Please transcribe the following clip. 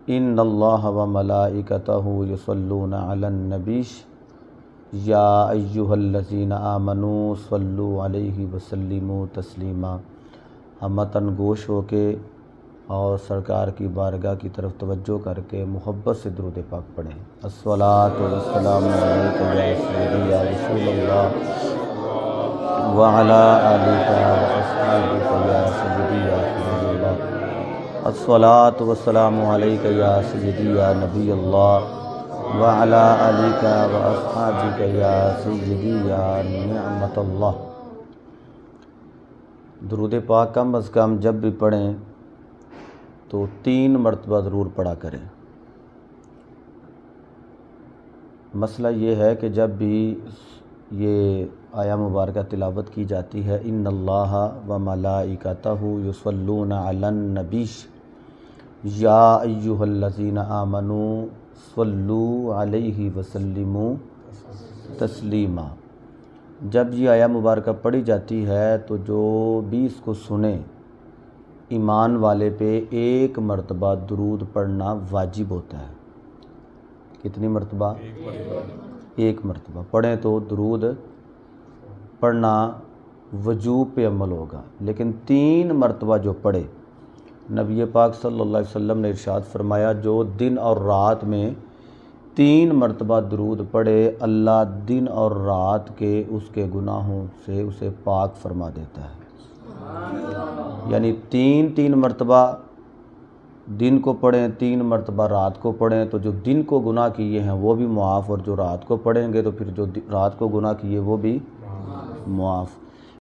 ان اللہ و ملائکتہ یصلون علی النبی یا ایھا الذین آمنوا صلوا علیہ وسلموا تسلیما۔ ہم متن گوش ہو کے اور سرکار کی بارگاہ کی طرف توجہ کر کے محبت سے درود پاک پڑھیں۔ الصلاۃ والسلام علیک یا سیدی یا رسول اللہ وعلی آلک واصحابک یا سیدی یا حبیب اللہ۔ الصلاۃ والسلام علیک یا سیدی یا نبی اللہ وعلی آلک واصحابک یا سیدی یا نعمت اللہ۔ درود پاک کم از کم جب بھی پڑھیں تو 3 مرتبہ ضرور پڑھا کریں۔ مسئلہ یہ ہے کہ جب بھی یہ آیہ مبارکہ تلاوت کی جاتی ہے ان اللہ و ملائکتہ یصلون علی النبی یا ایھا الذین آمنوا صلوا علیہ وسلموا تسلیما، جب یہ آیہ مبارکہ پڑھی جاتی ہے تو جو بھی اس کو سنے ایمان والے پہ 1 مرتبہ درود پڑھنا واجب ہوتا ہے۔ کتنی مرتبہ؟ 1 مرتبہ پڑھیں تو درود پڑھنا وجوب پہ عمل ہوگا، لیکن 3 مرتبہ جو پڑھے، نبی پاک صلی اللہ علیہ وسلم نے ارشاد فرمایا جو دن اور رات میں 3 مرتبہ درود پڑھے اللہ دن اور رات کے اس کے گناہوں سے اسے پاک فرما دیتا ہے۔ یعنی 3 مرتبہ دن کو پڑھیں، 3 مرتبہ رات کو پڑھیں تو جو دن کو گناہ کیے ہیں وہ بھی معاف، اور جو رات کو پڑھیں گے تو پھر جو رات کو گناہ کیے وہ بھی معاف۔